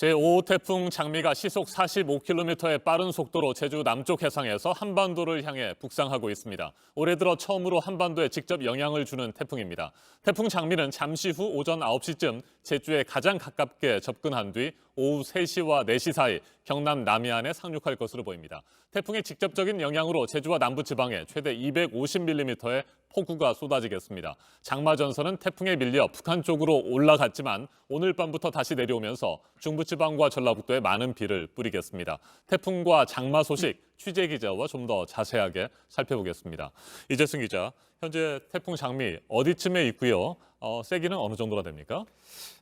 제5호 태풍 장미가 시속 45km의 빠른 속도로 제주 남쪽 해상에서 한반도를 향해 북상하고 있습니다. 올해 들어 처음으로 한반도에 직접 영향을 주는 태풍입니다. 태풍 장미는 잠시 후 오전 9시쯤 제주에 가장 가깝게 접근한 뒤 오후 3시와 4시 사이 경남 남해안에 상륙할 것으로 보입니다. 태풍의 직접적인 영향으로 제주와 남부지방에 최대 250mm의 폭우가 쏟아지겠습니다. 장마 전선은 태풍에 밀려 북한 쪽으로 올라갔지만 오늘 밤부터 다시 내려오면서 중부지방과 전라북도에 많은 비를 뿌리겠습니다. 태풍과 장마 소식 취재 기자와 좀 더 자세하게 살펴보겠습니다. 이재승 기자, 현재 태풍 장미 어디쯤에 있고요? 세기는 어느 정도나 됩니까?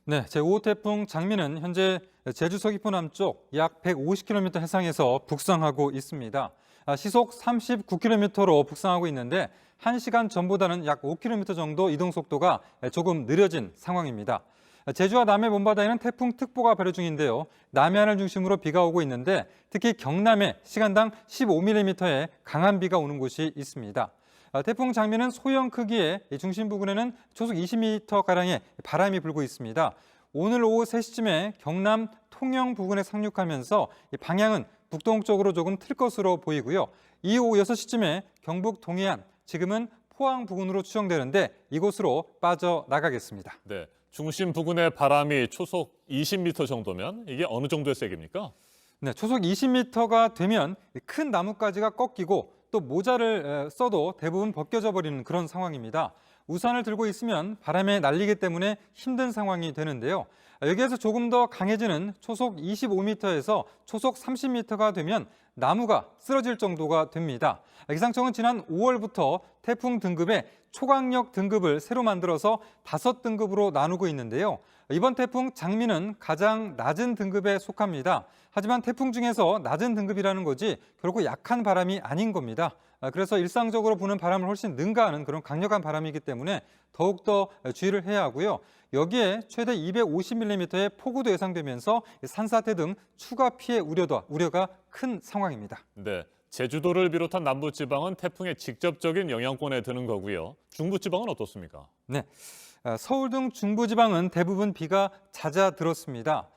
네, 제5호 태풍 장미는 현재 제주 서귀포 남쪽 약 150km 해상에서 북상하고 있습니다. 시속 39km로 북상하고 있는데 1시간 전보다는 약 5km 정도 이동 속도가 조금 느려진 상황입니다. 제주와 남해 먼바다에는 태풍특보가 발효 중인데요. 남해안을 중심으로 비가 오고 있는데 특히 경남에 시간당 15mm의 강한 비가 오는 곳이 있습니다. 태풍 장미는 소형 크기의 중심 부근에는 초속 20m가량의 바람이 불고 있습니다. 오늘 오후 3시쯤에 경남 통영 부근에 상륙하면서 방향은 북동쪽으로 조금 틀 것으로 보이고요. 이후 오후 6시쯤에 경북 동해안, 지금은 포항 부근으로 추정되는데 이곳으로 빠져나가겠습니다. 네, 중심 부근의 바람이 초속 20m 정도면 이게 어느 정도의 세기입니까? 네, 초속 20m가 되면 큰 나뭇가지가 꺾이고 또 모자를 써도 대부분 벗겨져 버리는 그런 상황입니다. 우산을 들고 있으면 바람에 날리기 때문에 힘든 상황이 되는데요. 여기에서 조금 더 강해지는 초속 25m에서 초속 30m가 되면 나무가 쓰러질 정도가 됩니다. 기상청은 지난 5월부터 태풍 등급에 초강력 등급을 새로 만들어서 5등급으로 나누고 있는데요. 이번 태풍 장미는 가장 낮은 등급에 속합니다. 하지만 태풍 중에서 낮은 등급이라는 거지 결코 약한 바람이 아닌 겁니다. 그래서 일상적으로 부는 바람을 훨씬 능가하는 그런 강력한 바람이기 때문에 더욱더 주의를 해야 하고요. 여기에 최대 250mm의 폭우도 예상되면서 산사태 등 추가 피해 우려가 큰 상황입니다. 네, 제주도를 비롯한 남부지방은 태풍의 직접적인 영향권에 드는 거고요. 중부지방은 어떻습니까? 네, 서울 등 중부지방은 대부분 비가 잦아들었습니다.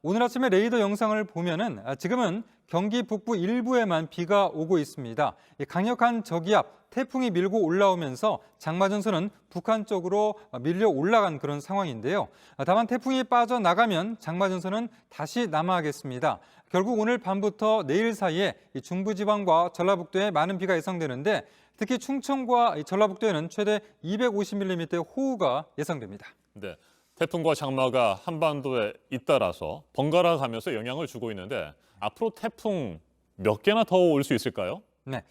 오늘 아침에 레이더 영상을 보면은 지금은 경기 북부 일부에만 비가 오고 있습니다. 강력한 저기압, 태풍이 밀고 올라오면서 장마 전선은 북한 쪽으로 밀려 올라간 그런 상황인데요. 다만 태풍이 빠져나가면 장마 전선은 다시 남하하겠습니다. 결국 오늘 밤부터 내일 사이에 중부지방과 전라북도에 많은 비가 예상되는데 특히 충청과 전라북도에는 최대 250mm의 호우가 예상됩니다. 네, 태풍과 장마가 한반도에 잇따라서 번갈아 가면서 영향을 주고 있는데 앞으로 태풍 몇 개나 더 올 수 있을까요? 네,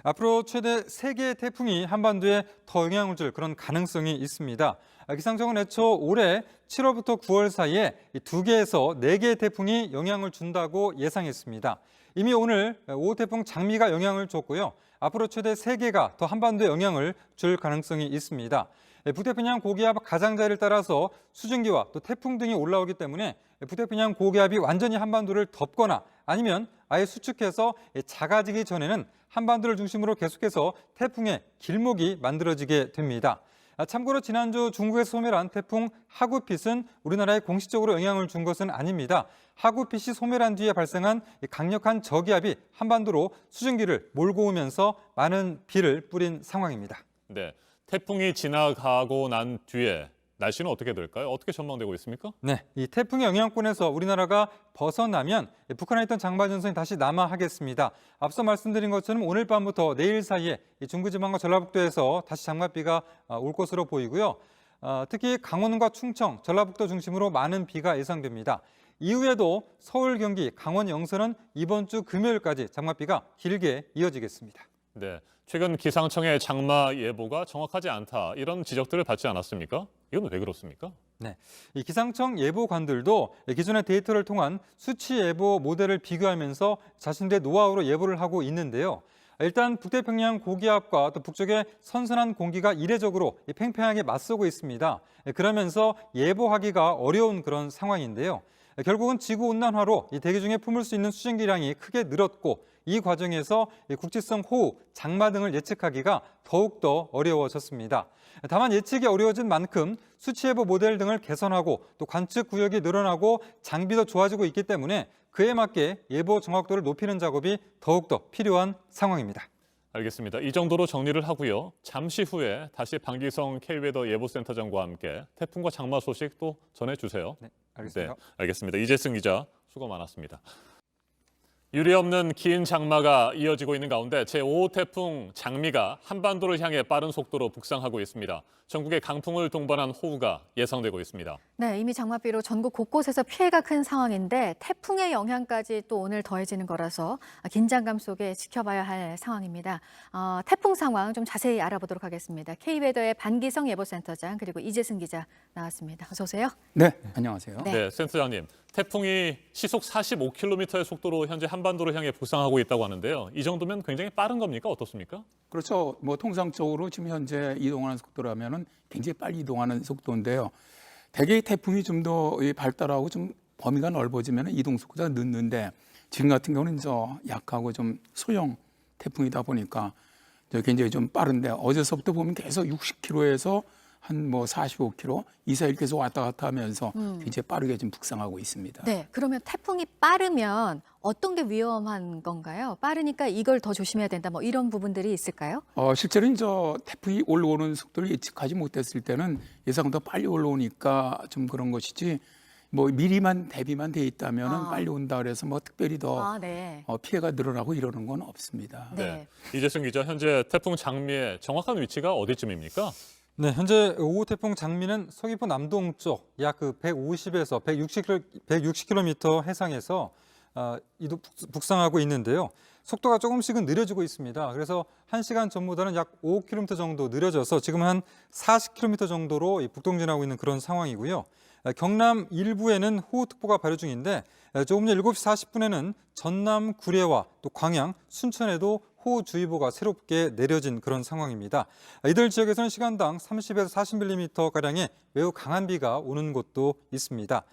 앞으로 최대 3개의 태풍이 한반도에 더 영향을 줄 그런 가능성이 있습니다. 기상청은 애초 올해 7월부터 9월 사이에 2개에서 4개의 태풍이 영향을 준다고 예상했습니다. 이미 오늘 5호 태풍 장미가 영향을 줬고요. 앞으로 최대 3개가 더 한반도에 영향을 줄 가능성이 있습니다. 북태평양 고기압 가장자리를 따라서 수증기와 또 태풍 등이 올라오기 때문에 북태평양 고기압이 완전히 한반도를 덮거나 아니면 아예 수축해서 작아지기 전에는 한반도를 중심으로 계속해서 태풍의 길목이 만들어지게 됩니다. 참고로 지난주 중국에서 소멸한 태풍 하구핏은 우리나라에 공식적으로 영향을 준 것은 아닙니다. 하구핏이 소멸한 뒤에 발생한 강력한 저기압이 한반도로 수증기를 몰고 오면서 많은 비를 뿌린 상황입니다. 네, 태풍이 지나가고 난 뒤에 날씨는 어떻게 될까요? 어떻게 전망되고 있습니까? 네, 이 태풍의 영향권에서 우리나라가 벗어나면 북한에 있던 장마 전선이 다시 남하하겠습니다. 앞서 말씀드린 것처럼 오늘 밤부터 내일 사이에 중부지방과 전라북도에서 다시 장맛비가 올 것으로 보이고요. 특히 강원과 충청, 전라북도 중심으로 많은 비가 예상됩니다. 이후에도 서울, 경기, 강원, 영서는 이번 주 금요일까지 장맛비가 길게 이어지겠습니다. 네, 최근 기상청의 장마 예보가 정확하지 않다 이런 지적들을 받지 않았습니까? 이건 왜 그렇습니까? 네, 이 기상청 예보관들도 기존의 데이터를 통한 수치 예보 모델을 비교하면서 자신들의 노하우로 예보를 하고 있는데요. 일단 북태평양 고기압과 또 북쪽의 선선한 공기가 이례적으로 팽팽하게 맞서고 있습니다. 그러면서 예보하기가 어려운 그런 상황인데요. 결국은 지구온난화로 이 대기 중에 품을 수 있는 수증기량이 크게 늘었고 이 과정에서 이 국지성 호우, 장마 등을 예측하기가 더욱더 어려워졌습니다. 다만 예측이 어려워진 만큼 수치예보 모델 등을 개선하고 또 관측 구역이 늘어나고 장비도 좋아지고 있기 때문에 그에 맞게 예보 정확도를 높이는 작업이 더욱더 필요한 상황입니다. 알겠습니다. 이 정도로 정리를 하고요. 잠시 후에 다시 방기성 K웨더 예보센터장과 함께 태풍과 장마 소식 또 전해주세요. 네, 알겠습니다. 네, 알겠습니다. 이재승 기자 수고 많았습니다. 유례없는 긴 장마가 이어지고 있는 가운데 제5호 태풍 장미가 한반도를 향해 빠른 속도로 북상하고 있습니다. 전국에 강풍을 동반한 호우가 예상되고 있습니다. 네, 이미 장맛비로 전국 곳곳에서 피해가 큰 상황인데 태풍의 영향까지 또 오늘 더해지는 거라서 긴장감 속에 지켜봐야 할 상황입니다. 태풍 상황 좀 자세히 알아보도록 하겠습니다. K웨더의 반기성 예보센터장 그리고 이재승 기자 나왔습니다. 어서 오세요. 네, 안녕하세요. 네. 네, 센터장님. 태풍이 시속 45km의 속도로 현재 한반도를 향해 북상하고 있다고 하는데요. 이 정도면 굉장히 빠른 겁니까? 어떻습니까? 그렇죠. 뭐 통상적으로 지금 현재 이동하는 속도라면은 굉장히 빨리 이동하는 속도인데요. 대개 태풍이 좀 더 발달하고 좀 범위가 넓어지면 이동 속도가 늦는데 지금 같은 경우는 약하고 좀 소형 태풍이다 보니까 굉장히 좀 빠른데 어제서부터 보면 계속 60km에서 한 45km 이 사이를 계속 왔다 갔다 하면서 굉장히 빠르게 지금 북상하고 있습니다. 네, 그러면 태풍이 빠르면 어떤 게 위험한 건가요? 빠르니까 이걸 더 조심해야 된다. 뭐 이런 부분들이 있을까요? 실제로 이제 태풍이 올라오는 속도를 예측하지 못했을 때는 예상보다 빨리 올라오니까 좀 그런 것이지 뭐 미리만 대비만 돼 있다면은 빨리 온다 그래서 뭐 특별히 더 네. 피해가 늘어나고 이러는 건 없습니다. 네. 이재승 기자, 현재 태풍 장미의 정확한 위치가 어디쯤입니까? 네, 현재 5호 태풍 장미는 서귀포 남동쪽 약 150에서 160km 해상에서 북상하고 있는데요. 속도가 조금씩은 느려지고 있습니다. 그래서 1시간 전보다는 약 5km 정도 느려져서 지금 한 40km 정도로 북동진하고 있는 그런 상황이고요. 경남 일부에는 호우특보가 발효 중인데 조금 전 7시 40분에는 전남 구례와 또 광양, 순천에도 호우주의보가 새롭게 내려진 그런 상황입니다. 이들 지역에서는 시간당 30에서 40mm가량의 매우 강한 비가 오는 곳도 있습니다.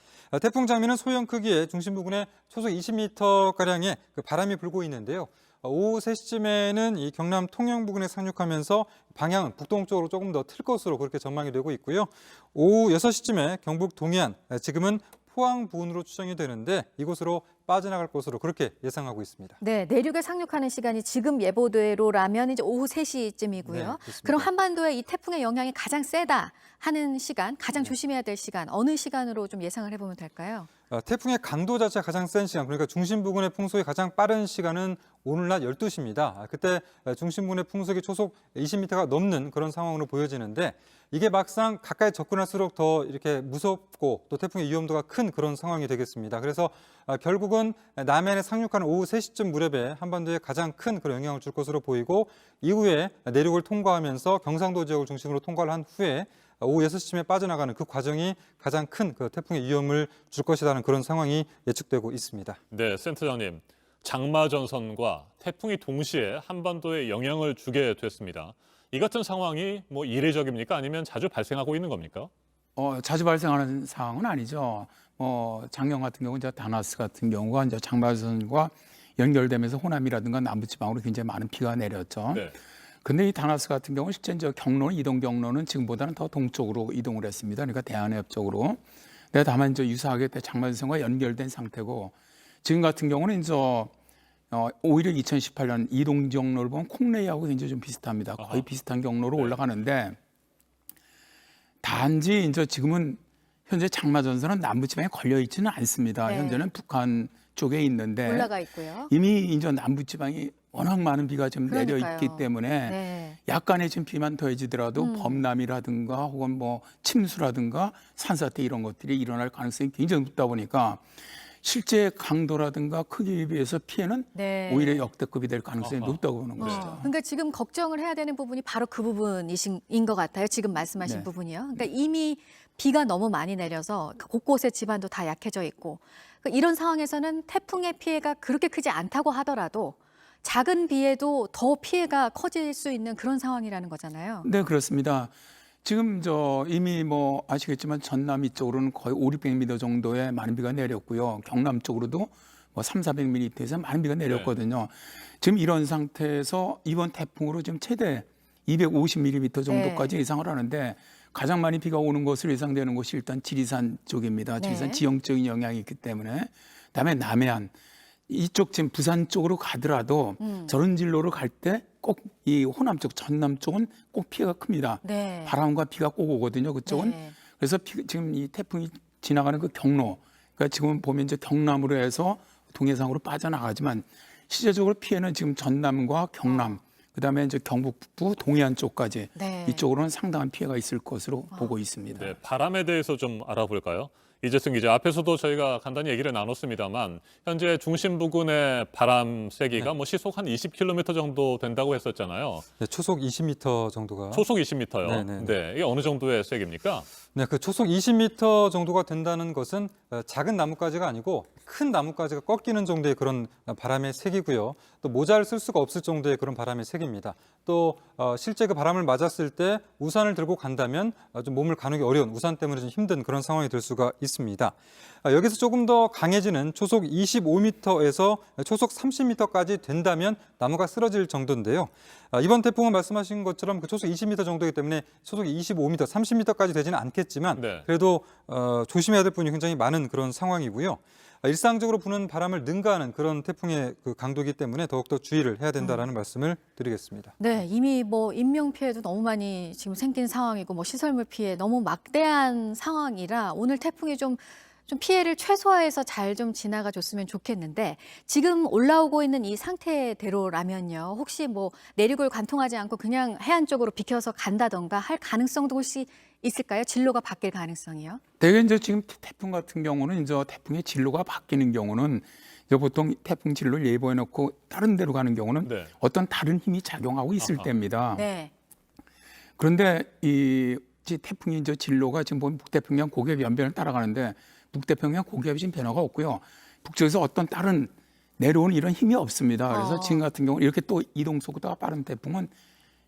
태풍 장미는 소형 크기의 중심 부근에 초속 20m가량의 바람이 불고 있는데요. 오후 3시쯤에는 이 경남 통영 부근에 상륙하면서 방향은 북동쪽으로 조금 더 틀 것으로 그렇게 전망이 되고 있고요. 오후 6시쯤에 경북 동해안, 지금은 포항 부근으로 추정이 되는데 이곳으로 빠져나갈 것으로 그렇게 예상하고 있습니다. 네, 내륙에 상륙하는 시간이 지금 예보대로라면 이제 오후 3시쯤이고요. 네, 그렇습니다. 그럼 한반도에 이 태풍의 영향이 가장 세다 하는 시간, 가장 조심해야 될 시간, 어느 시간으로 좀 예상을 해보면 될까요? 태풍의 강도 자체가 가장 센 시간, 그러니까 중심 부근의 풍속이 가장 빠른 시간은 오늘 낮 12시입니다. 그때 중심 부근의 풍속이 초속 20m가 넘는 그런 상황으로 보여지는데 이게 막상 가까이 접근할수록 더 이렇게 무섭고 또 태풍의 위험도가 큰 그런 상황이 되겠습니다. 그래서 결국은 남해안에 상륙하는 오후 3시쯤 무렵에 한반도에 가장 큰 그런 영향을 줄 것으로 보이고 이후에 내륙을 통과하면서 경상도 지역을 중심으로 통과를 한 후에 오후 6시쯤에 빠져나가는 그 과정이 가장 큰 그 태풍의 위험을 줄 것이라는 그런 상황이 예측되고 있습니다. 네, 센터장님. 장마 전선과 태풍이 동시에 한반도에 영향을 주게 됐습니다. 이 같은 상황이 뭐 이례적입니까? 아니면 자주 발생하고 있는 겁니까? 자주 발생하는 상황은 아니죠. 작년 같은 경우 이제 다나스 같은 경우가 이제 장마전과 연결되면서 호남이라든가 남부지방으로 굉장히 많은 비가 내렸죠. 네. 근데 이 다나스 같은 경우는 실제 이제 이동 경로는 지금보다는 더 동쪽으로 이동을 했습니다. 그러니까 대한해협 쪽으로. 근데 다만 이제 유사하게 장마전선과 연결된 상태고 지금 같은 경우는 이제 오히려 2018년 이동 경로를 보면 콩레이하고 굉장히 좀 비슷합니다. 거의 비슷한 경로로 올라가는데 단지 이제 지금은 현재 장마전선은 남부지방에 걸려 있지는 않습니다. 네. 현재는 북한 쪽에 있는데 올라가 있고요. 이미 이제 남부지방이 워낙 많은 비가 좀 내려 그러니까요. 있기 때문에 네. 약간의 좀 비만 더해지더라도 범람이라든가 혹은 뭐 침수라든가 산사태 이런 것들이 일어날 가능성이 굉장히 높다 보니까 실제 강도라든가 크기에 비해서 피해는 네. 오히려 역대급이 될 가능성이 높다고 보는 것이죠. 그러니까 지금 걱정을 해야 되는 부분이 바로 그 부분인 것 같아요. 지금 말씀하신 네. 부분이요. 그러니까 이미 비가 너무 많이 내려서 곳곳에 지반도 다 약해져 있고 그러니까 이런 상황에서는 태풍의 피해가 그렇게 크지 않다고 하더라도 작은 비에도 더 피해가 커질 수 있는 그런 상황이라는 거잖아요. 네, 그렇습니다. 지금 이미 아시겠지만 전남 이쪽으로는 거의 500~600mm 정도의 많은 비가 내렸고요. 경남 쪽으로도 300~400mm에서 많은 비가 내렸거든요. 지금 이런 상태에서 이번 태풍으로 지금 최대 250mm 정도까지 예상을 하는데 가장 많이 비가 오는 것으로 예상되는 곳이 일단 지리산 쪽입니다. 지리산 지형적인 영향이 있기 때문에. 그다음에 남해안 이쪽 지금 부산 쪽으로 가더라도 저런 진로로 갈 때 꼭 이 호남 쪽, 전남 쪽은 꼭 피해가 큽니다. 네. 바람과 비가 꼭 오거든요. 그쪽은. 네. 그래서 지금 이 태풍이 지나가는 그 경로, 그러니까 지금 보면 이제 경남으로 해서 동해상으로 빠져나가지만 실제적으로 피해는 지금 전남과 경남, 그다음에 이제 경북 북부 동해안 쪽까지 네. 이쪽으로는 상당한 피해가 있을 것으로 보고 있습니다. 네, 바람에 대해서 좀 알아볼까요? 이재승 기자, 앞에서도 저희가 간단히 얘기를 나눴습니다만 현재 중심 부근의 바람 세기가 시속 한 20km 정도 된다고 했었잖아요. 네, 초속 20m 정도가. 초속 20m요. 네네. 네, 이게 어느 정도의 세기입니까? 네, 그 초속 20m 정도가 된다는 것은 작은 나뭇가지가 아니고 큰 나뭇가지가 꺾이는 정도의 그런 바람의 색이고요. 또 모자를 쓸 수가 없을 정도의 그런 바람의 색입니다. 또 실제 그 바람을 맞았을 때 우산을 들고 간다면 좀 몸을 가누기 어려운, 우산 때문에 좀 힘든 그런 상황이 될 수가 있습니다. 여기서 조금 더 강해지는 초속 25m에서 초속 30m까지 된다면 나무가 쓰러질 정도인데요. 이번 태풍은 말씀하신 것처럼 그 초속 20m 정도이기 때문에 초속 25m, 30m까지 되지는 않겠지만 네. 그래도 조심해야 될 부분이 굉장히 많은 그런 상황이고요. 일상적으로 부는 바람을 능가하는 그런 태풍의 그 강도이기 때문에 더욱더 주의를 해야 된다라는 말씀을 드리겠습니다. 네, 이미 인명 피해도 너무 많이 지금 생긴 상황이고 시설물 피해 너무 막대한 상황이라 오늘 태풍이 좀 피해를 최소화해서 잘 좀 지나가 줬으면 좋겠는데 지금 올라오고 있는 이 상태대로라면요. 혹시 내륙을 관통하지 않고 그냥 해안 쪽으로 비켜서 간다던가 할 가능성도 혹시 있을까요? 진로가 바뀔 가능성이요? 대개 이제 지금 태풍 같은 경우는 이제 태풍의 진로가 바뀌는 경우는 이제 보통 태풍 진로를 예보해 놓고 다른 데로 가는 경우는 네. 어떤 다른 힘이 작용하고 있을 아하. 때입니다. 네. 그런데 이 태풍이 이제 진로가 지금 보면 북태평양 고기압 연변을 따라가는데 북태평양 고기압이 지금 변화가 없고요. 북쪽에서 어떤 다른 내려오는 이런 힘이 없습니다. 그래서 지금 같은 경우 이렇게 또 이동 속도가 빠른 태풍은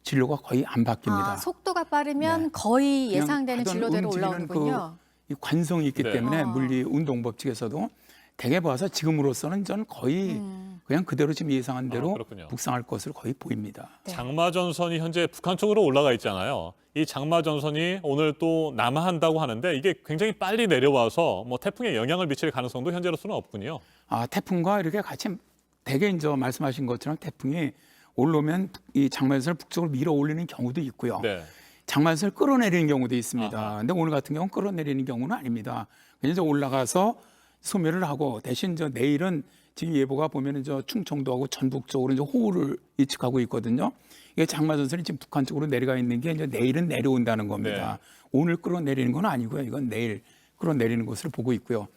진로가 거의 안 바뀝니다. 속도가 빠르면 네. 거의 그냥 예상되는 하던 진로대로 움직이는 올라오는군요. 이 관성이 있기 네. 때문에 물리 운동 법칙에서도 대개 봐서 지금으로서는 전 거의 그냥 그대로 지금 예상한 대로 그렇군요. 북상할 것으로 거의 보입니다. 네. 장마전선이 현재 북한 쪽으로 올라가 있잖아요. 이 장마전선이 오늘 또 남하한다고 하는데 이게 굉장히 빨리 내려와서 태풍에 영향을 미칠 가능성도 현재로서는 없군요. 태풍과 이렇게 같이 대개 이제 말씀하신 것처럼 태풍이 올라오면 이 장마전선을 북쪽으로 밀어 올리는 경우도 있고요. 네. 장마전선을 끌어내리는 경우도 있습니다. 아하. 근데 오늘 같은 경우는 끌어내리는 경우는 아닙니다. 그냥 이제 올라가서 소멸을 하고 대신 내일은 지금 예보가 보면은 충청도하고 전북 쪽으로 이제 호우를 예측하고 있거든요. 이게 장마전선이 지금 북한 쪽으로 내려가 있는 게 이제 내일은 내려온다는 겁니다. 오늘 끌어내리는 건 아니고요. 이건 내일 끌어내리는 것으로 보고 있고요.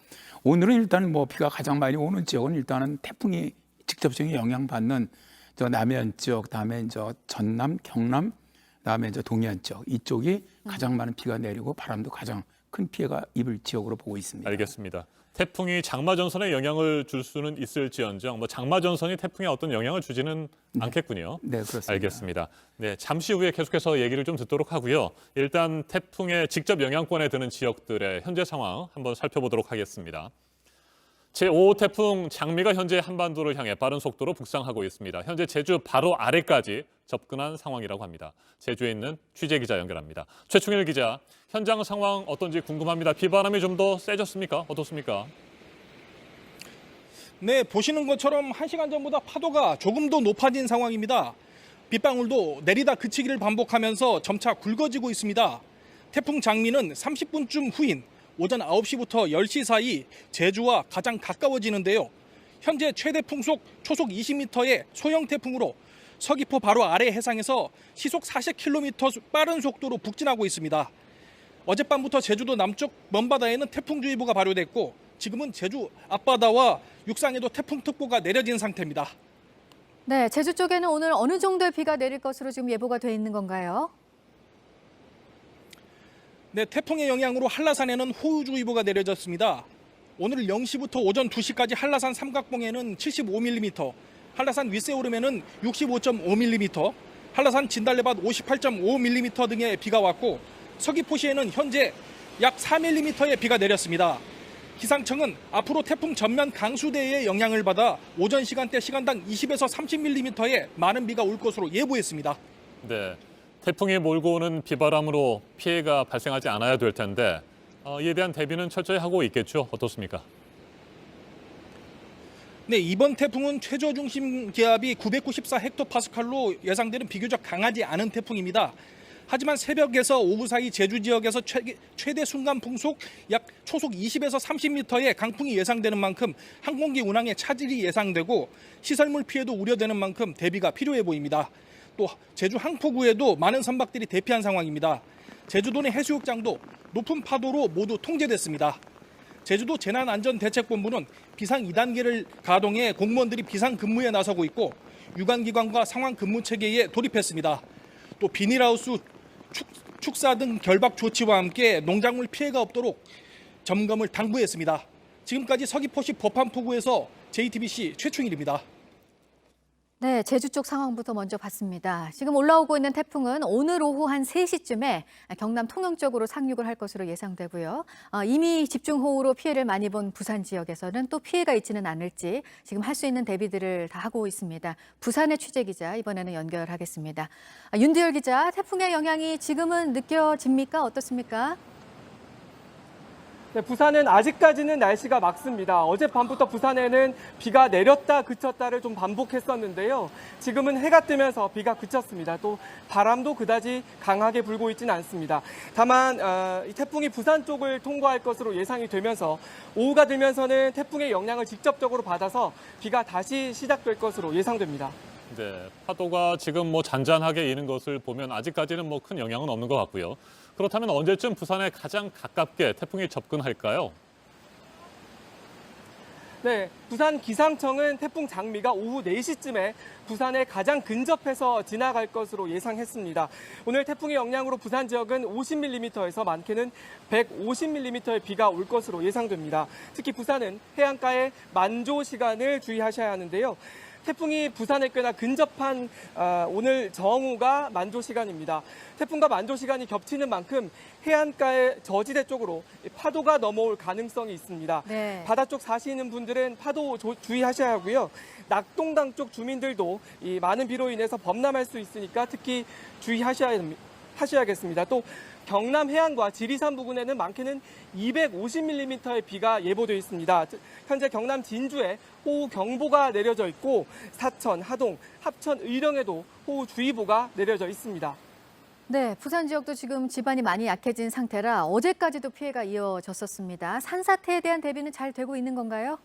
오늘은 일단 비가 가장 많이 오는 지역은 일단은 태풍이 직접적인 영향받는 남해안 지역, 다음에 전남, 경남, 다음에 동해안 지역 이쪽이 가장 많은 비가 내리고 바람도 가장 큰 피해가 입을 지역으로 보고 있습니다. 알겠습니다. 태풍이 장마전선에 영향을 줄 수는 있을지언정 장마전선이 태풍에 어떤 영향을 주지는 않겠군요. 네, 그렇습니다. 알겠습니다. 네, 잠시 후에 계속해서 얘기를 좀 듣도록 하고요. 일단 태풍의 직접 영향권에 드는 지역들의 현재 상황 한번 살펴보도록 하겠습니다. 제5호 태풍 장미가 현재 한반도를 향해 빠른 속도로 북상하고 있습니다. 현재 제주 바로 아래까지 접근한 상황이라고 합니다. 제주에 있는 취재 기자 연결합니다. 최충일 기자, 현장 상황 어떤지 궁금합니다. 비바람이 좀 더 세졌습니까? 어떻습니까? 네, 보시는 것처럼 1시간 전보다 파도가 조금 더 높아진 상황입니다. 빗방울도 내리다 그치기를 반복하면서 점차 굵어지고 있습니다. 태풍 장미는 30분쯤 후인 오전 9시부터 10시 사이 제주와 가장 가까워지는데요. 현재 최대 풍속 초속 20m의 소형 태풍으로 서귀포 바로 아래 해상에서 시속 40km 빠른 속도로 북진하고 있습니다. 어젯밤부터 제주도 남쪽 먼바다에는 태풍주의보가 발효됐고 지금은 제주 앞바다와 육상에도 태풍특보가 내려진 상태입니다. 네, 제주 쪽에는 오늘 어느 정도의 비가 내릴 것으로 지금 예보가 돼 있는 건가요? 네, 태풍의 영향으로 한라산에는 호우주의보가 내려졌습니다. 오늘 0시부터 오전 2시까지 한라산 삼각봉에는 75mm, 한라산 윗세오름에는 65.5mm, 한라산 진달래밭 58.5mm 등의 비가 왔고 서귀포시에는 현재 약 4mm의 비가 내렸습니다. 기상청은 앞으로 태풍 전면 강수대의 영향을 받아 오전 시간대 시간당 20에서 30mm의 많은 비가 올 것으로 예보했습니다. 네, 태풍이 몰고 오는 비바람으로 피해가 발생하지 않아야 될 텐데 이에 대한 대비는 철저히 하고 있겠죠? 어떻습니까? 네, 이번 태풍은 최저 중심 기압이 994헥토파스칼로 예상되는 비교적 강하지 않은 태풍입니다. 하지만 새벽에서 오후 사이 제주 지역에서 최대 순간 풍속 약 초속 20에서 30m의 강풍이 예상되는 만큼 항공기 운항에 차질이 예상되고 시설물 피해도 우려되는 만큼 대비가 필요해 보입니다. 또 제주 항포구에도 많은 선박들이 대피한 상황입니다. 제주도 내 해수욕장도 높은 파도로 모두 통제됐습니다. 제주도 재난안전대책본부는 비상 2단계를 가동해 공무원들이 비상 근무에 나서고 있고 유관기관과 상황 근무 체계에 돌입했습니다. 또 비닐하우스, 축사 등 결박 조치와 함께 농작물 피해가 없도록 점검을 당부했습니다. 지금까지 서귀포시 법한포구에서 JTBC 최충일입니다. 네, 제주 쪽 상황부터 먼저 봤습니다. 지금 올라오고 있는 태풍은 오늘 오후 한 3시쯤에 경남 통영 쪽으로 상륙을 할 것으로 예상되고요. 이미 집중호우로 피해를 많이 본 부산 지역에서는 또 피해가 있지는 않을지 지금 할 수 있는 대비들을 다 하고 있습니다. 부산의 취재기자 이번에는 연결하겠습니다. 윤두열 기자, 태풍의 영향이 지금은 느껴집니까? 어떻습니까? 네, 부산은 아직까지는 날씨가 맑습니다. 어젯밤부터 부산에는 비가 내렸다 그쳤다를 좀 반복했었는데요. 지금은 해가 뜨면서 비가 그쳤습니다. 또 바람도 그다지 강하게 불고 있지는 않습니다. 다만 이 태풍이 부산 쪽을 통과할 것으로 예상이 되면서 오후가 되면서는 태풍의 영향을 직접적으로 받아서 비가 다시 시작될 것으로 예상됩니다. 네, 파도가 지금 잔잔하게 이는 것을 보면 아직까지는 큰 영향은 없는 것 같고요. 그렇다면 언제쯤 부산에 가장 가깝게 태풍이 접근할까요? 네, 부산 기상청은 태풍 장미가 오후 4시쯤에 부산에 가장 근접해서 지나갈 것으로 예상했습니다. 오늘 태풍의 영향으로 부산 지역은 50mm에서 많게는 150mm의 비가 올 것으로 예상됩니다. 특히 부산은 해안가에 만조 시간을 주의하셔야 하는데요. 태풍이 부산에 꽤나 근접한 오늘 정오가 만조 시간입니다. 태풍과 만조 시간이 겹치는 만큼 해안가의 저지대 쪽으로 파도가 넘어올 가능성이 있습니다. 네. 바다 쪽 사시는 분들은 파도 주의하셔야 하고요. 낙동강 쪽 주민들도 이 많은 비로 인해서 범람할 수 있으니까 특히 주의하셔야겠습니다. 또 경남 해안과 지리산 부근에는 많게는 250mm의 비가 예보되어 있습니다. 현재 경남 진주에 호우경보가 내려져 있고 사천, 하동, 합천, 의령에도 호우주의보가 내려져 있습니다. 네, 부산 지역도 지금 지반이 많이 약해진 상태라 어제까지도 피해가 이어졌었습니다. 산사태에 대한 대비는 잘 되고 있는 건가요?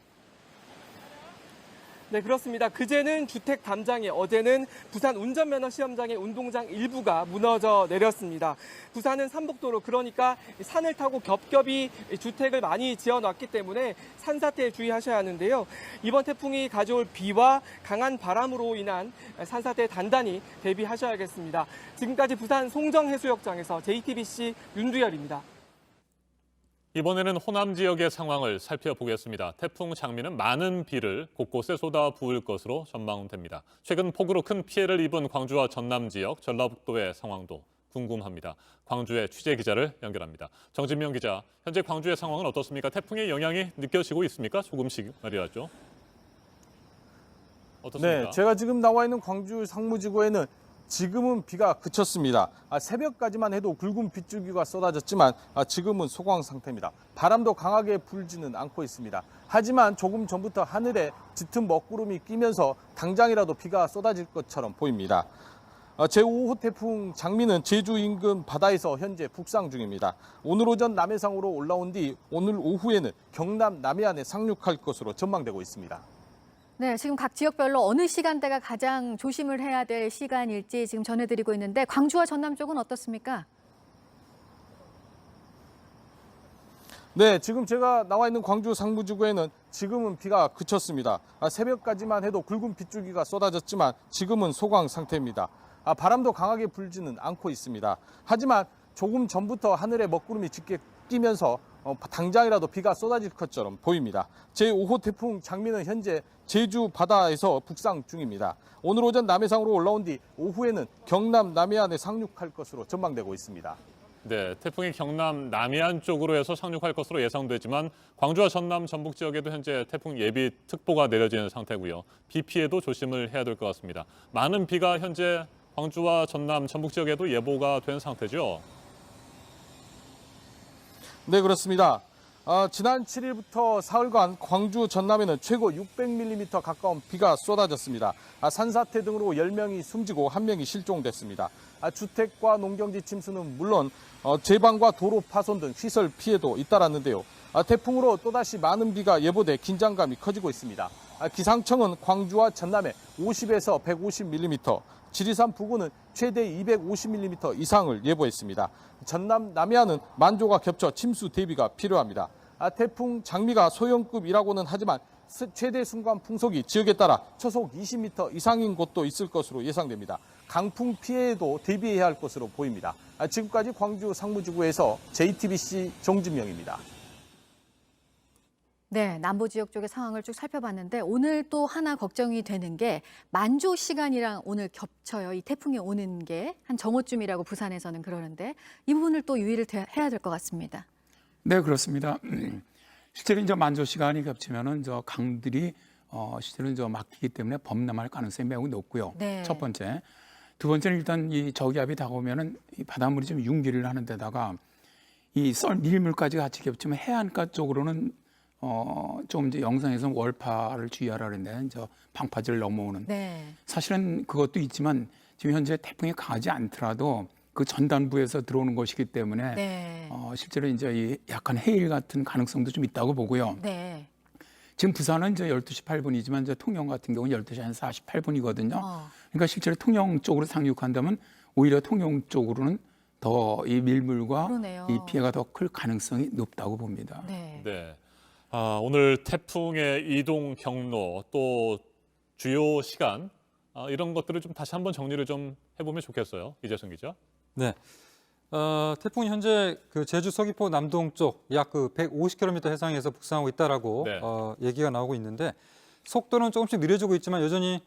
네, 그렇습니다. 그제는 주택 담장에, 어제는 부산 운전면허 시험장의 운동장 일부가 무너져 내렸습니다. 부산은 산복도로, 그러니까 산을 타고 겹겹이 주택을 많이 지어놨기 때문에 산사태에 주의하셔야 하는데요. 이번 태풍이 가져올 비와 강한 바람으로 인한 산사태에 단단히 대비하셔야겠습니다. 지금까지 부산 송정해수욕장에서 JTBC 윤두열입니다. 이번에는 호남 지역의 상황을 살펴보겠습니다. 태풍 장미는 많은 비를 곳곳에 쏟아 부을 것으로 전망됩니다. 최근 폭우로 큰 피해를 입은 광주와 전남 지역, 전라북도의 상황도 궁금합니다. 광주의 취재 기자를 연결합니다. 정진명 기자, 현재 광주의 상황은 어떻습니까? 태풍의 영향이 느껴지고 있습니까? 조금씩 말이었죠. 어떻습니까? 네, 제가 지금 나와 있는 광주 상무지구에는 지금은 비가 그쳤습니다. 새벽까지만 해도 굵은 빗줄기가 쏟아졌지만 지금은 소강 상태입니다. 바람도 강하게 불지는 않고 있습니다. 하지만 조금 전부터 하늘에 짙은 먹구름이 끼면서 당장이라도 비가 쏟아질 것처럼 보입니다. 제5호 태풍 장미는 제주 인근 바다에서 현재 북상 중입니다. 오늘 오전 남해상으로 올라온 뒤 오늘 오후에는 경남 남해안에 상륙할 것으로 전망되고 있습니다. 네, 지금 각 지역별로 어느 시간대가 가장 조심을 해야 될 시간일지 지금 전해드리고 있는데 광주와 전남 쪽은 어떻습니까? 네, 지금 제가 나와 있는 광주 상무지구에는 지금은 비가 그쳤습니다. 새벽까지만 해도 굵은 빗줄기가 쏟아졌지만 지금은 소강 상태입니다. 바람도 강하게 불지는 않고 있습니다. 하지만 조금 전부터 하늘에 먹구름이 짙게 끼면서 당장이라도 비가 쏟아질 것처럼 보입니다. 제5호 태풍 장미는 현재 제주 바다에서 북상 중입니다. 오늘 오전 남해상으로 올라온 뒤 오후에는 경남 남해안에 상륙할 것으로 전망되고 있습니다. 네, 태풍이 경남 남해안 쪽으로 해서 상륙할 것으로 예상되지만 광주와 전남, 전북 지역에도 현재 태풍 예비 특보가 내려지는 상태고요. 비 피해도 조심을 해야 될 것 같습니다. 많은 비가 현재 광주와 전남, 전북 지역에도 예보가 된 상태죠. 네, 그렇습니다. 지난 7일부터 사흘간 광주 전남에는 최고 600mm 가까운 비가 쏟아졌습니다. 산사태 등으로 10명이 숨지고 1명이 실종됐습니다. 주택과 농경지 침수는 물론 제방과 도로 파손 등 시설 피해도 잇따랐는데요. 태풍으로 또다시 많은 비가 예보돼 긴장감이 커지고 있습니다. 기상청은 광주와 전남에 50에서 150mm, 지리산 부근은 최대 250mm 이상을 예보했습니다. 전남 남해안은 만조가 겹쳐 침수 대비가 필요합니다. 태풍 장미가 소형급이라고는 하지만 최대 순간 풍속이 지역에 따라 초속 20m 이상인 곳도 있을 것으로 예상됩니다. 강풍 피해에도 대비해야 할 것으로 보입니다. 지금까지 광주 상무지구에서 JTBC 정진명입니다. 네, 남부 지역 쪽의 상황을 쭉 살펴봤는데 오늘 또 하나 걱정이 되는 게 만조 시간이랑 오늘 겹쳐요. 이 태풍이 오는 게 한 정오쯤이라고 부산에서는 그러는데 이 부분을 또 유의를 해야 될 것 같습니다. 네, 그렇습니다. 실제로 이제 만조 시간이 겹치면은 저 강들이 실제로 이제 막히기 때문에 범람할 가능성이 매우 높고요. 네. 첫 번째. 두 번째는 일단 이 저기압이 다가오면은 이 바닷물이 좀 융기를 하는 데다가 이 썰 밀물까지 같이 겹치면 해안가 쪽으로는 좀 이제 영상에서 월파를 주의하라 그랬는데 저 방파제를 넘어오는 네. 사실은 그것도 있지만 지금 현재 태풍이 강하지 않더라도 그 전단부에서 들어오는 것이기 때문에 네. 실제로 이제 이 약간 해일 같은 가능성도 좀 있다고 보고요. 네. 지금 부산은 이제 12시 8분이지만 이제 통영 같은 경우는 12시 한 48분이거든요. 어. 그러니까 실제로 통영 쪽으로 상륙한다면 오히려 통영 쪽으로는 더 이 밀물과 그러네요. 이 피해가 더 클 가능성이 높다고 봅니다. 네. 네. 오늘 태풍의 이동 경로 또 주요 시간 이런 것들을 좀 다시 한번 정리를 좀 해보면 좋겠어요. 이재성 기자. 네. 태풍이 현재 그 제주 서귀포 남동쪽 약 그 150km 해상에서 북상하고 있다라고 네. 얘기가 나오고 있는데 속도는 조금씩 느려지고 있지만 여전히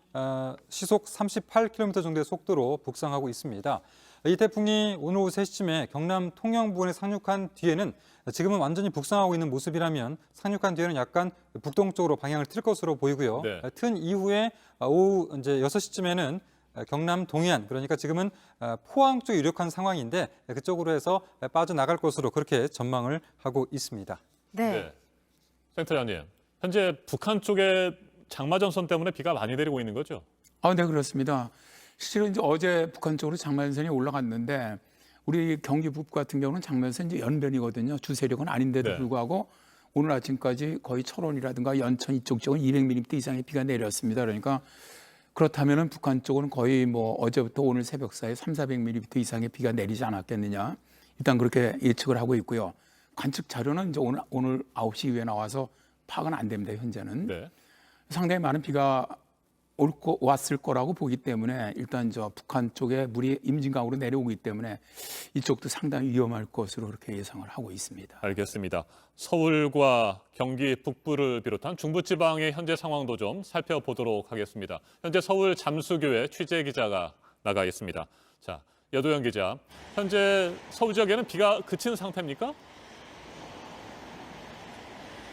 시속 38km 정도의 속도로 북상하고 있습니다. 이 태풍이 오늘 오후 3시쯤에 경남 통영 부근에 상륙한 뒤에는 지금은 완전히 북상하고 있는 모습이라면 상륙한 뒤에는 약간 북동쪽으로 방향을 틀 것으로 보이고요. 네. 튼 이후에 오후 이제 6시쯤에는 경남 동해안, 그러니까 지금은 포항 쪽에 유력한 상황인데 그쪽으로 해서 빠져나갈 것으로 그렇게 전망을 하고 있습니다. 네. 센터장님, 현재 북한 쪽에 장마전선 때문에 비가 많이 내리고 있는 거죠? 네, 그렇습니다. 실제로 이제 어제 북한 쪽으로 장마전선이 올라갔는데 우리 경기 북부 같은 경우는 장마전선 이제 연변이거든요. 주세력은 아닌데도 네. 불구하고 오늘 아침까지 거의 철원이라든가 연천 이쪽 쪽은 200mm 이상의 비가 내렸습니다. 그러니까 그렇다면은 북한 쪽은 거의 뭐 어제부터 오늘 새벽 사이에 300~400mm 이상의 비가 내리지 않았겠느냐. 일단 그렇게 예측을 하고 있고요. 관측 자료는 이제 오늘 9시 이후에 나와서 파악은 안 됩니다. 현재는. 네. 상당히 많은 비가 왔을 거라고 보기 때문에 일단 저 북한 쪽에 물이 임진강으로 내려오기 때문에 이쪽도 상당히 위험할 것으로 그렇게 예상을 하고 있습니다. 알겠습니다. 서울과 경기 북부를 비롯한 중부지방의 현재 상황도 좀 살펴보도록 하겠습니다. 현재 서울 잠수교에 취재 기자가 나가 있습니다. 자, 여도영 기자, 현재 서울 지역에는 비가 그친 상태입니까?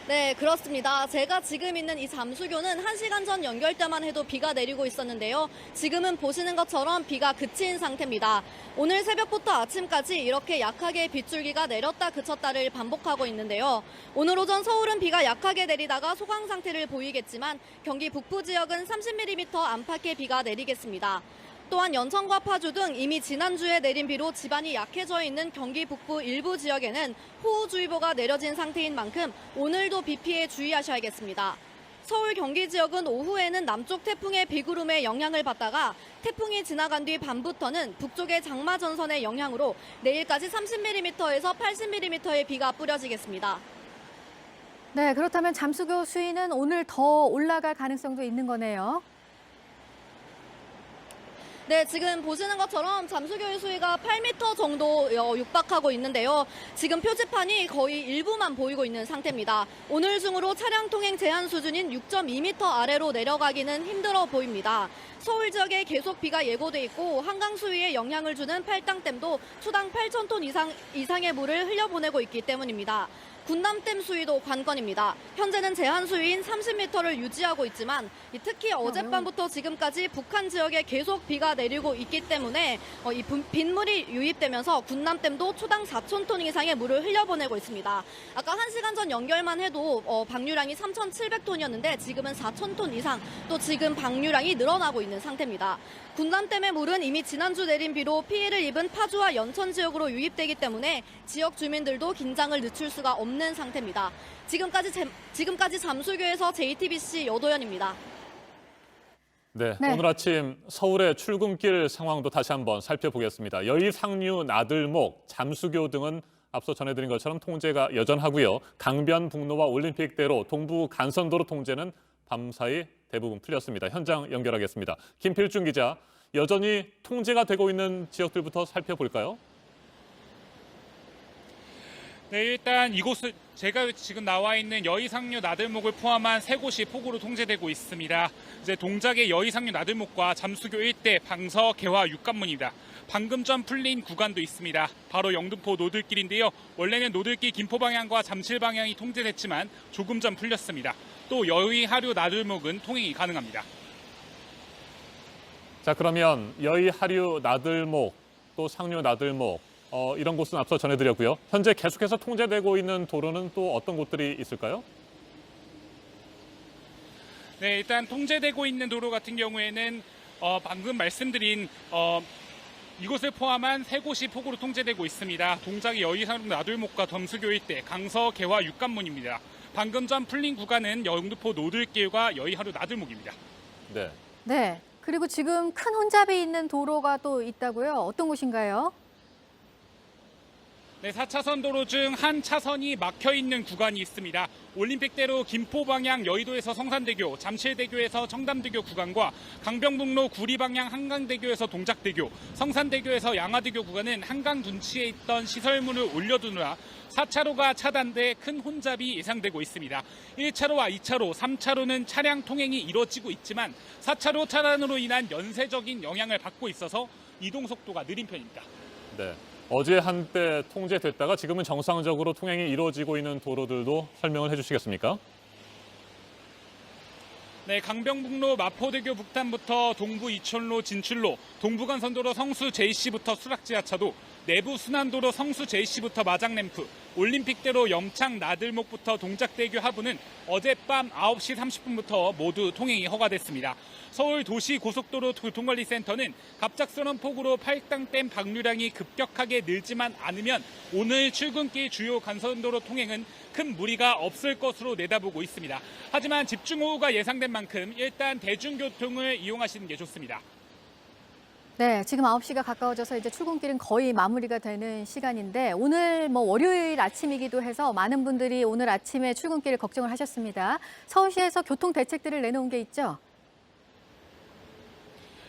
네, 그렇습니다. 제가 지금 있는 이 잠수교는 1시간 전 연결 때만 해도 비가 내리고 있었는데요. 지금은 보시는 것처럼 비가 그친 상태입니다. 오늘 새벽부터 아침까지 이렇게 약하게 빗줄기가 내렸다 그쳤다를 반복하고 있는데요. 오늘 오전 서울은 비가 약하게 내리다가 소강 상태를 보이겠지만 경기 북부 지역은 30mm 안팎의 비가 내리겠습니다. 또한 연천과 파주 등 이미 지난주에 내린 비로 지반이 약해져 있는 경기 북부 일부 지역에는 호우주의보가 내려진 상태인 만큼 오늘도 비 피해 주의하셔야겠습니다. 서울 경기 지역은 오후에는 남쪽 태풍의 비구름의 영향을 받다가 태풍이 지나간 뒤 밤부터는 북쪽의 장마 전선의 영향으로 내일까지 30mm에서 80mm의 비가 뿌려지겠습니다. 네, 그렇다면 잠수교 수위는 오늘 더 올라갈 가능성도 있는 거네요. 네, 지금 보시는 것처럼 잠수교의 수위가 8m 정도 육박하고 있는데요. 지금 표지판이 거의 일부만 보이고 있는 상태입니다. 오늘 중으로 차량 통행 제한 수준인 6.2m 아래로 내려가기는 힘들어 보입니다. 서울 지역에 계속 비가 예고돼 있고 한강 수위에 영향을 주는 팔당댐도 초당 8,000톤 이상의 물을 흘려보내고 있기 때문입니다. 군남댐 수위도 관건입니다. 현재는 제한 수위인 30m를 유지하고 있지만 특히 어젯밤부터 지금까지 북한 지역에 계속 비가 내리고 있기 때문에 이 빗물이 유입되면서 군남댐도 초당 4,000톤 이상의 물을 흘려보내고 있습니다. 아까 1시간 전 연결만 해도 방류량이 3,700톤이었는데 지금은 4,000톤 이상 또 지금 방류량이 늘어나고 있는 상태입니다. 군남댐의 물은 이미 지난주 내린 비로 피해를 입은 파주와 연천 지역으로 유입되기 때문에 지역 주민들도 긴장을 늦출 수가 없는 상태입니다. 지금까지 잠수교에서 JTBC 여도연입니다. 네, 네. 오늘 아침 서울의 출근길 상황도 다시 한번 살펴보겠습니다. 여의, 상류, 나들목, 잠수교 등은 앞서 전해드린 것처럼 통제가 여전하고요. 강변북로와 올림픽대로, 동부 간선도로 통제는 밤사이 대부분 풀렸습니다. 현장 연결하겠습니다. 김필중 기자, 여전히 통제가 되고 있는 지역들부터 살펴볼까요? 네, 일단 이곳은 제가 지금 나와 있는 여의상류 나들목을 포함한 세 곳이 폭우로 통제되고 있습니다. 이제 동작의 여의상류 나들목과 잠수교 일대 방서, 개화, 육관문입니다. 방금 전 풀린 구간도 있습니다. 바로 영등포 노들길인데요. 원래는 노들길 김포 방향과 잠실 방향이 통제됐지만 조금 전 풀렸습니다. 또 여의 하류 나들목은 통행이 가능합니다. 자, 그러면 여의, 하류, 나들목, 또 상류, 나들목, 이런 곳은 앞서 전해드렸고요. 현재 계속해서 통제되고 있는 도로는 또 어떤 곳들이 있을까요? 네, 일단 통제되고 있는 도로 같은 경우에는 방금 말씀드린 이곳을 포함한 세 곳이 폭우로 통제되고 있습니다. 동작의 여의상류 나들목과 덤수교 일대, 강서, 개화, 육관문입니다. 방금 전 풀린 구간은 영등포 노들길과 여의하류 나들목입니다. 네. 네. 그리고 지금 큰 혼잡이 있는 도로가 또 있다고요? 어떤 곳인가요? 네, 4차선 도로 중 한 차선이 막혀 있는 구간이 있습니다. 올림픽대로 김포 방향 여의도에서 성산대교, 잠실대교에서 청담대교 구간과 강변북로 구리 방향 한강대교에서 동작대교, 성산대교에서 양화대교 구간은 한강 둔치에 있던 시설물을 올려두느라 4차로가 차단돼 큰 혼잡이 예상되고 있습니다. 1차로와 2차로, 3차로는 차량 통행이 이뤄지고 있지만 4차로 차단으로 인한 연쇄적인 영향을 받고 있어서 이동 속도가 느린 편입니다. 네. 어제 한때 통제됐다가 지금은 정상적으로 통행이 이루어지고 있는 도로들도 설명을 해주시겠습니까? 네, 강변북로 마포대교 북단부터 동부 이촌로 진출로, 동부간선도로 성수 JC부터 수락지하차도, 내부 순환도로 성수 JC부터 마장램프, 올림픽대로 염창 나들목부터 동작대교 하부는 어젯밤 9시 30분부터 모두 통행이 허가됐습니다. 서울 도시고속도로 교통관리센터는 갑작스러운 폭우로 팔당댐 방류량이 급격하게 늘지만 않으면 오늘 출근길 주요 간선도로 통행은 큰 무리가 없을 것으로 내다보고 있습니다. 하지만 집중호우가 예상된 만큼 일단 대중교통을 이용하시는 게 좋습니다. 네, 지금 9시가 가까워져서 이제 출근길은 거의 마무리가 되는 시간인데 오늘 월요일 아침이기도 해서 많은 분들이 오늘 아침에 출근길을 걱정을 하셨습니다. 서울시에서 교통 대책들을 내놓은 게 있죠?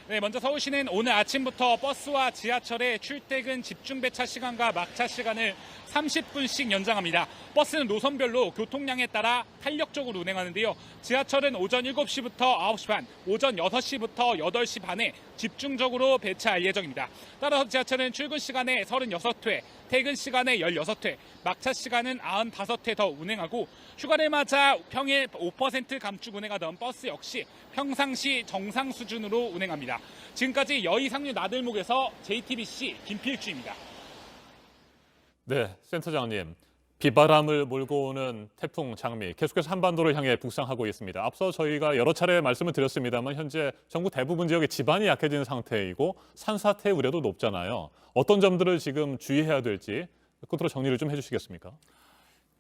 네, 먼저 서울시는 오늘 아침부터 버스와 지하철의 출퇴근 집중 배차 시간과 막차 시간을 30분씩 연장합니다. 버스는 노선별로 교통량에 따라 탄력적으로 운행하는데요. 지하철은 오전 7시부터 9시 반, 오전 6시부터 8시 반에 집중적으로 배차할 예정입니다. 따라서 지하철은 출근 시간에 36회, 퇴근 시간에 16회, 막차 시간은 95회 더 운행하고 휴가를 맞아 평일 5% 감축 운행하던 버스 역시 평상시 정상 수준으로 운행합니다. 지금까지 여의상류 나들목에서 JTBC 김필주입니다. 네, 센터장님. 비바람을 몰고 오는 태풍 장미 계속해서 한반도를 향해 북상하고 있습니다. 앞서 저희가 여러 차례 말씀을 드렸습니다만 현재 전국 대부분 지역에 지반이 약해진 상태이고 산사태 우려도 높잖아요. 어떤 점들을 지금 주의해야 될지 끝으로 정리를 좀 해주시겠습니까?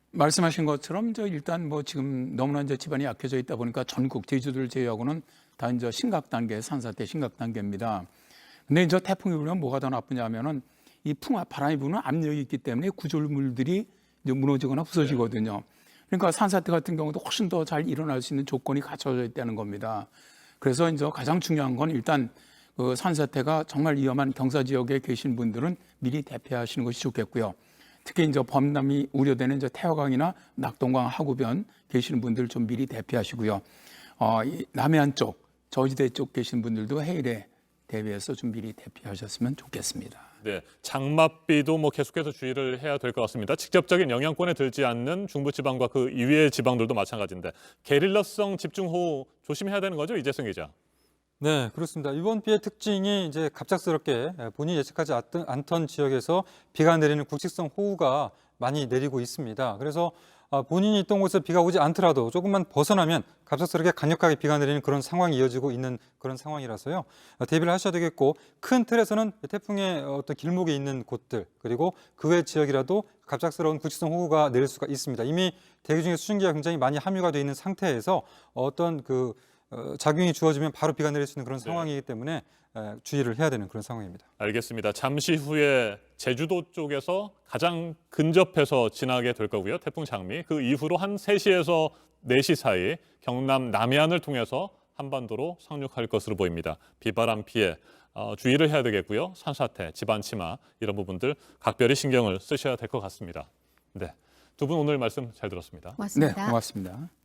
말씀하신 것처럼 일단 지금 너무나 지반이 약해져 있다 보니까 전국 제주도를 제외하고는 다 심각 단계, 산사태 심각 단계입니다. 근데 태풍이 불면 뭐가 더 나쁘냐면은 이 바람이 부는 압력이 있기 때문에 구조물들이 무너지거나 부서지거든요. 그러니까 산사태 같은 경우도 훨씬 더 잘 일어날 수 있는 조건이 갖춰져 있다는 겁니다. 그래서 가장 중요한 건 일단 그 산사태가 정말 위험한 경사 지역에 계신 분들은 미리 대피하시는 것이 좋겠고요. 특히 이제 범람이 우려되는 이제 태화강이나 낙동강 하구변 계시는 분들 좀 미리 대피하시고요. 이 남해안 쪽, 저지대 쪽 계신 분들도 해일에 대비해서 좀 미리 대피하셨으면 좋겠습니다. 네, 장맛비도 뭐 계속해서 주의를 해야 될 것 같습니다. 직접적인 영향권에 들지 않는 중부지방과 그 이외의 지방들도 마찬가지인데 게릴라성 집중호우 조심해야 되는 거죠, 이재성 기자? 네, 그렇습니다. 이번 비의 특징이 이제 갑작스럽게 본인이 예측하지 않던 지역에서 비가 내리는 굵직성 호우가 많이 내리고 있습니다. 그래서 본인이 있던 곳에 비가 오지 않더라도 조금만 벗어나면 갑작스럽게 강력하게 비가 내리는 그런 상황이 이어지고 있는 그런 상황이라서요. 대비를 하셔야 되겠고, 큰 틀에서는 태풍의 어떤 길목에 있는 곳들 그리고 그 외 지역이라도 갑작스러운 굵직성 호우가 내릴 수가 있습니다. 이미 대기 중에 수증기가 굉장히 많이 함유가 되어 있는 상태에서 어떤 작용이 주어지면 바로 비가 내릴 수 있는 그런 상황이기 때문에 주의를 해야 되는 그런 상황입니다. 알겠습니다. 잠시 후에 제주도 쪽에서 가장 근접해서 지나게 될 거고요. 태풍 장미. 그 이후로 한 3시에서 4시 사이 경남 남해안을 통해서 한반도로 상륙할 것으로 보입니다. 비바람 피해 주의를 해야 되겠고요. 산사태, 집안 침하 이런 부분들 각별히 신경을 쓰셔야 될 것 같습니다. 네, 두 분 오늘 말씀 잘 들었습니다. 고맙습니다. 네, 고맙습니다.